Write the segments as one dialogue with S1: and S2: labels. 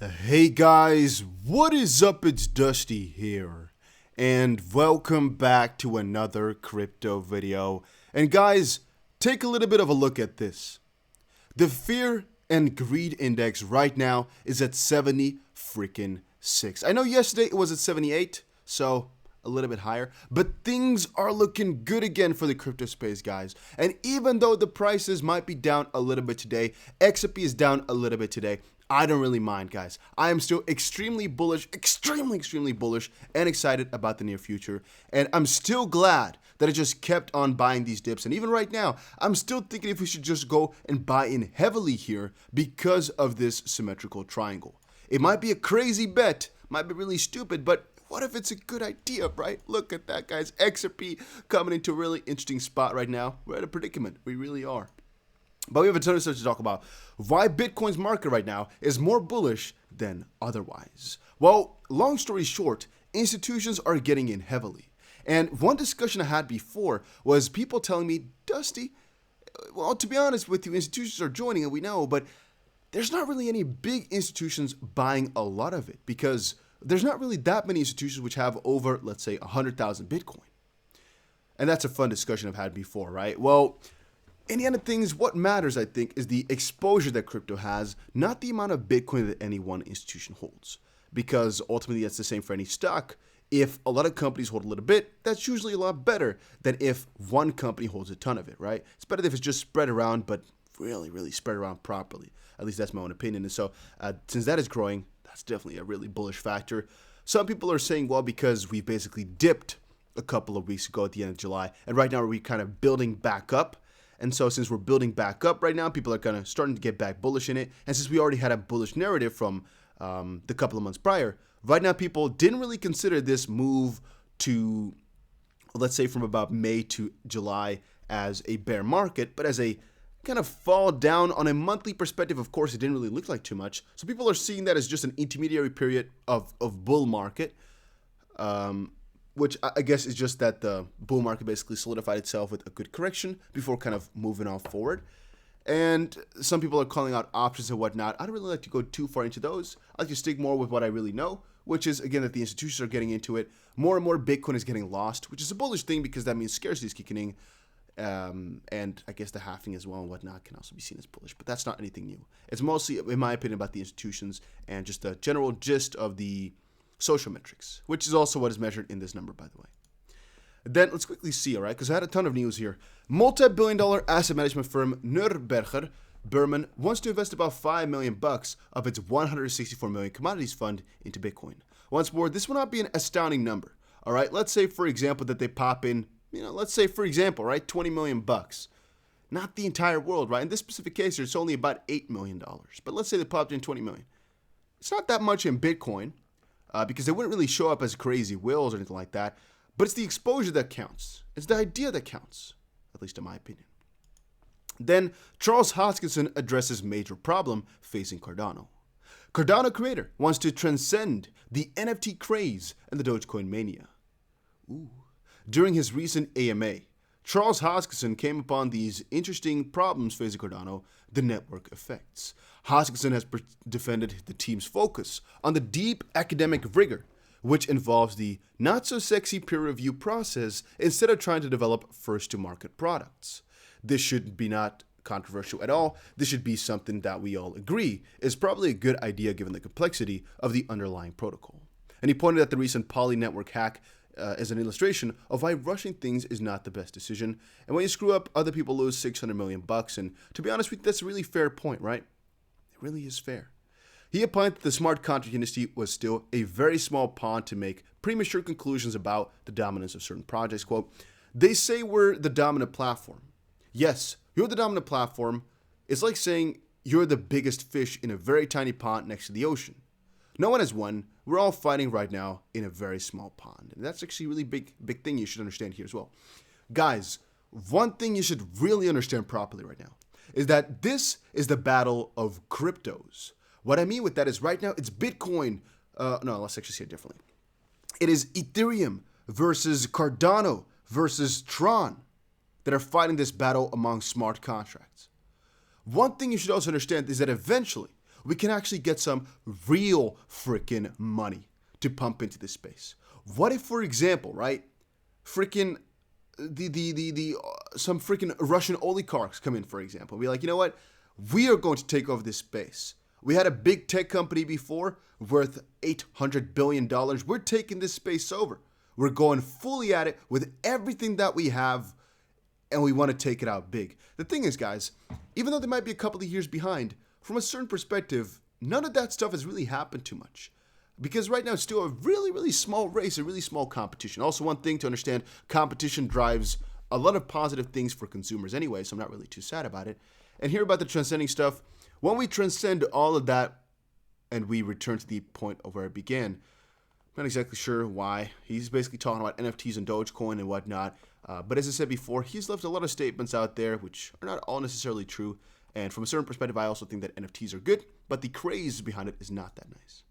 S1: Hey guys, what is up? It's Dusty here, and welcome back to another crypto video. And guys, take a little bit of a look at this. The fear and greed index right now is at 70 freaking 6. I know yesterday it was at 78, so a little bit higher, but things are looking good again for the crypto space, guys. And even though the prices might be down a little bit today, XRP is down a little bit today, I don't really mind, guys. I am still extremely bullish, extremely bullish and excited about the near future. And I'm still glad that I just kept on buying these dips. And even right now, I'm still thinking if we should just go and buy in heavily here because of this symmetrical triangle. It might be a crazy bet, might be really stupid, but what if it's a good idea, right? Look at that, guys. XRP coming into a really interesting spot right now. We're at a predicament. We really are. But we have a ton of stuff to talk about. Why Bitcoin's market right now is more bullish than otherwise. Well, long story short, institutions are getting in heavily. And one discussion I had before was people telling me, Dusty, well, to be honest with you, institutions are joining and we know, but there's not really any big institutions buying a lot of it because there's not really that many institutions which have over, let's say, 100,000 Bitcoin. And that's a fun discussion I've had before, right? Well, in the end of things, what matters, I think, is the exposure that crypto has, not the amount of Bitcoin that any one institution holds. Because ultimately, that's the same for any stock. If a lot of companies hold a little bit, that's usually a lot better than if one company holds a ton of it, right? It's better if it's just spread around, but really spread around properly. At least that's my own opinion. And so, since that is growing, that's definitely a really bullish factor. Some people are saying, well, because we basically dipped a couple of weeks ago at the end of July, and right now we're kind of building back up. And so since we're building back up right now, people are kind of starting to get back bullish in it. And since we already had a bullish narrative from the couple of months prior, right now people didn't really consider this move to, let's say from about May to July as a bear market, but as a kind of fall down on a monthly perspective. Of course, it didn't really look like too much. So people are seeing that as just an intermediary period of bull market. Which I guess is just that the bull market basically solidified itself with a good correction before kind of moving on forward. And some people are calling out options and whatnot. I don't really like to go too far into those. I like to stick more with what I really know, which is, again, that the institutions are getting into it. More and more Bitcoin is getting lost, which is a bullish thing because that means scarcity is kicking in. And I guess the halving as well and whatnot can also be seen as bullish, but that's not anything new. It's mostly, in my opinion, about the institutions and just the general gist of the social metrics, which is also what is measured in this number, by the way. Then let's quickly see, all right, because I had a ton of news here. Multi-billion-dollar asset management firm Neuberger Berman wants to invest about $5 million of its 164 million commodities fund into Bitcoin. Once more, this will not be an astounding number, all right? Let's say, for example, that they pop in, let's say, for example, right, $20 million. Not the entire world, right? In this specific case, it's only about $8 million. But let's say they popped in $20 million. It's not that much in Bitcoin. Because they wouldn't really show up as crazy whales or anything like that. But it's the exposure that counts. It's the idea that counts, at least in my opinion. Then Charles Hoskinson addresses major problem facing Cardano. Cardano creator wants to transcend the NFT craze and the Dogecoin mania. During his recent AMA, Charles Hoskinson came upon these interesting problems facing Cardano, the network effects. Hoskinson has defended the team's focus on the deep academic rigor, which involves the not-so-sexy peer review process instead of trying to develop first-to-market products. This should be not controversial at all. This should be something that we all agree is probably a good idea given the complexity of the underlying protocol. And he pointed at the recent Poly network hack as an illustration of why rushing things is not the best decision. And when you screw up, other people lose $600 million. And to be honest with you, that's a really fair point, right? It really is fair. He opined that the smart contract industry was still a very small pond to make premature conclusions about the dominance of certain projects. Quote, they say we're the dominant platform. Yes, you're the dominant platform. It's like saying you're the biggest fish in a very tiny pond next to the ocean. No one has won. We're all fighting right now in a very small pond. And that's actually a really big thing you should understand here as well. Guys, one thing you should really understand properly right now is that this is the battle of cryptos. What I mean with that is right now it's Bitcoin. No, let's actually say it differently. It is Ethereum versus Cardano versus Tron that are fighting this battle among smart contracts. One thing you should also understand is that eventually we can actually get some real freaking money to pump into this space. What if, for example, right, freaking some freaking Russian oligarchs come in, for example, be like, you know what, we are going to take over this space. We had a big tech company before worth $800 billion. We're taking this space over. We're going fully at it with everything that we have, and we want to take it out big. The thing is, guys, even though they might be a couple of years behind, from a certain perspective, none of that stuff has really happened too much. Because right now it's still a really, really small race, a really small competition. Also, one thing to understand, competition drives a lot of positive things for consumers anyway, so I'm not really too sad about it. And here about the transcending stuff, when we transcend all of that and we return to the point of where it began, I'm not exactly sure why. He's basically talking about NFTs and Dogecoin and whatnot. But as I said before, he's left a lot of statements out there which are not all necessarily true. And from a certain perspective, I also think that NFTs are good, but the craze behind it is not that nice.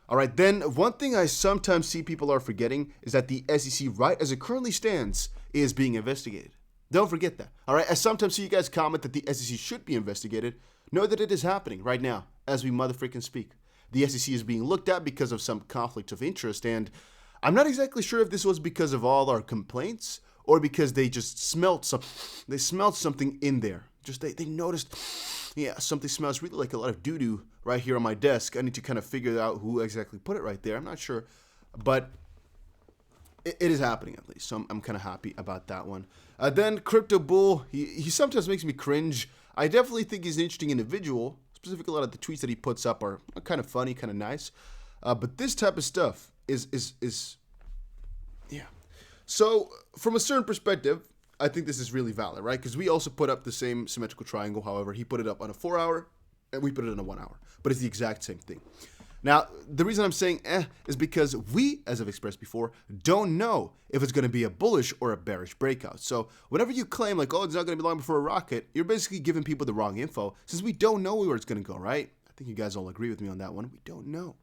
S1: All right, then one thing I sometimes see people are forgetting is that the SEC, right as it currently stands, is being investigated. Don't forget that. All right, I sometimes see you guys comment that the SEC should be investigated. Know that it is happening right now as we motherfreaking speak. The SEC is being looked at because of some conflict of interest, and I'm not exactly sure if this was because of all our complaints or because they just smelled something in there. Just they noticed, yeah, something smells really like a lot of doo-doo right here on my desk. I need to kind of figure out who exactly put it right there. I'm not sure, but it is happening at least, so I'm kind of happy about that one. Then Crypto Bull, he sometimes makes me cringe. I definitely think he's an interesting individual. Specifically, a lot of the tweets that he puts up are kind of funny, kind of nice. But this type of stuff is yeah. So from a certain perspective, I think this is really valid, right? Because we also put up the same symmetrical triangle. However, he put it up on a 4-hour and we put it on a 1 hour. But it's the exact same thing. Now, the reason I'm saying is because we, as I've expressed before, don't know if it's going to be a bullish or a bearish breakout. So whenever you claim like, oh, it's not going to be long before a rocket, you're basically giving people the wrong info since we don't know where it's going to go, right? I think you guys all agree with me on that one. We don't know.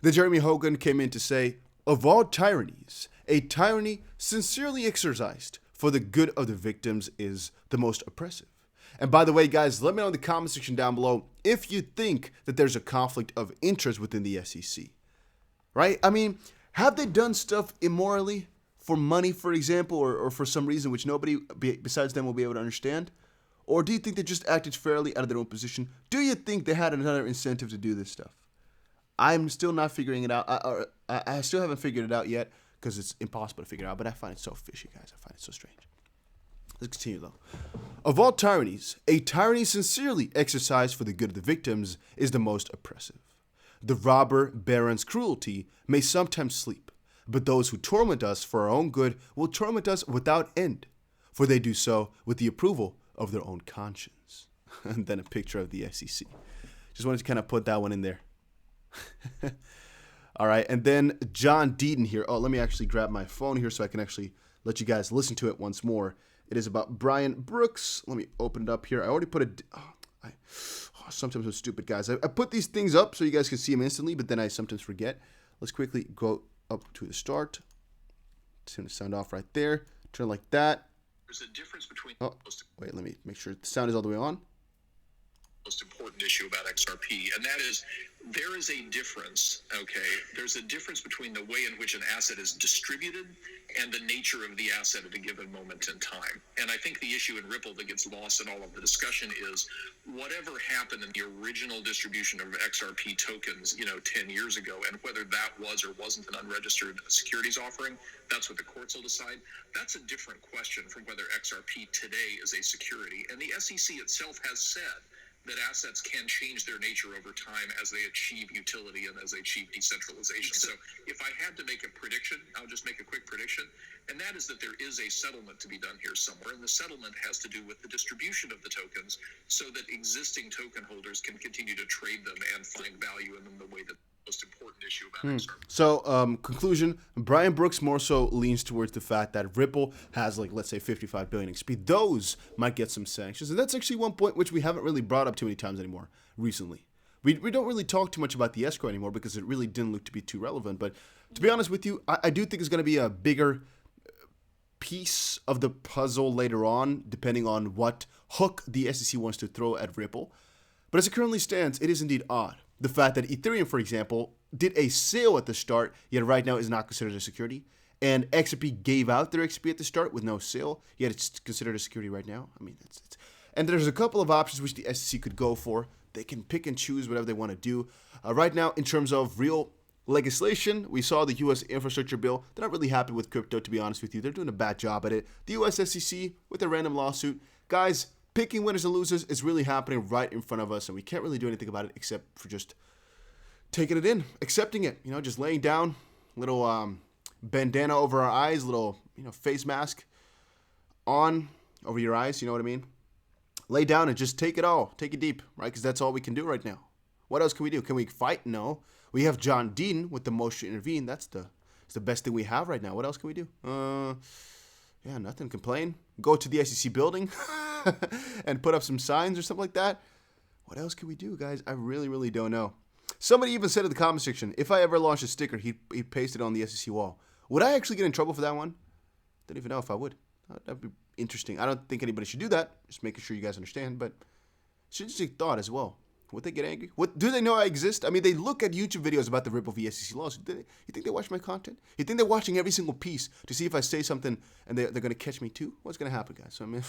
S1: Then Jeremy Hogan came in to say, of all tyrannies, a tyranny sincerely exercised for the good of the victims is the most oppressive. And by the way, guys, let me know in the comment section down below if you think that there's a conflict of interest within the SEC, right? I mean, have they done stuff immorally for money, for example, or for some reason which nobody besides them will be able to understand? Or do you think they just acted fairly out of their own position? Do you think they had another incentive to do this stuff? I'm still not figuring it out. I still haven't figured it out yet because it's impossible to figure out, but I find it so fishy, guys. I find it so strange. Let's continue, though. Of all tyrannies, a tyranny sincerely exercised for the good of the victims is the most oppressive. The robber baron's cruelty may sometimes sleep, but those who torment us for our own good will torment us without end, for they do so with the approval of their own conscience. And then a picture of the SEC. Just wanted to kind of put that one in there. All right, and then John Deaton here. Oh, let me actually grab my phone here so I can actually let you guys listen to it once more. It is about Brian Brooks. Let me open it up here. I already put it. Sometimes I'm stupid, guys. I put these things up so you guys can see them instantly, but then I sometimes forget. Let's quickly go up to the start. Turn the sound off right there. Turn like that.
S2: There's a difference between.
S1: Oh, wait. Let me make sure the sound is all the way on.
S2: Most important issue about XRP, and that is there is a difference, okay? There's a difference between the way in which an asset is distributed and the nature of the asset at a given moment in time. And I think the issue in Ripple that gets lost in all of the discussion is whatever happened in the original distribution of XRP tokens, 10 years ago, and whether that was or wasn't an unregistered securities offering, that's what the courts will decide. That's a different question from whether XRP today is a security. And the SEC itself has said that assets can change their nature over time as they achieve utility and as they achieve decentralization. So if I had to make a prediction, I'll just make a quick prediction, and that is that there is a settlement to be done here somewhere, and the settlement has to do with the distribution of the tokens so that existing token holders can continue to trade them and find value in them the way that most important issue about XRP.
S1: So, conclusion, Brian Brooks more so leans towards the fact that Ripple has, let's say 55 billion XP. Those might get some sanctions. And that's actually one point which we haven't really brought up too many times anymore recently. We don't really talk too much about the escrow anymore because it really didn't look to be too relevant. But to be honest with you, I do think it's going to be a bigger piece of the puzzle later on, depending on what hook the SEC wants to throw at Ripple. But as it currently stands, it is indeed odd. The fact that Ethereum, for example, did a sale at the start, yet right now is not considered a security. And XRP gave out their XP at the start with no sale, yet it's considered a security right now. I mean, and there's a couple of options which the SEC could go for. They can pick and choose whatever they want to do. Right now, in terms of real legislation, we saw the U.S. infrastructure bill. They're not really happy with crypto, to be honest with you. They're doing a bad job at it. The U.S. SEC with a random lawsuit. Guys, picking winners and losers is really happening right in front of us, and we can't really do anything about it except for just taking it in, accepting it, just laying down, little bandana over our eyes, little, face mask on over your eyes, you know what I mean? Lay down and just take it all, take it deep, right? Because that's all we can do right now. What else can we do? Can we fight? No. We have John Dean with the motion to intervene. It's the best thing we have right now. What else can we do? Yeah, nothing. Complain. Go to the SEC building and put up some signs or something like that. What else can we do, guys? I really, really don't know. Somebody even said in the comment section, if I ever launched a sticker, he'd paste it on the SEC wall. Would I actually get in trouble for that one? Don't even know if I would. That'd be interesting. I don't think anybody should do that. Just making sure you guys understand. But it's an interesting thought as well. Would they get angry? What do they know I exist? I mean, they look at YouTube videos about the Ripple v SEC lawsuit. You think they watch my content? You think they're watching every single piece to see if I say something and they're going to catch me too? What's going to happen, guys? So, I mean,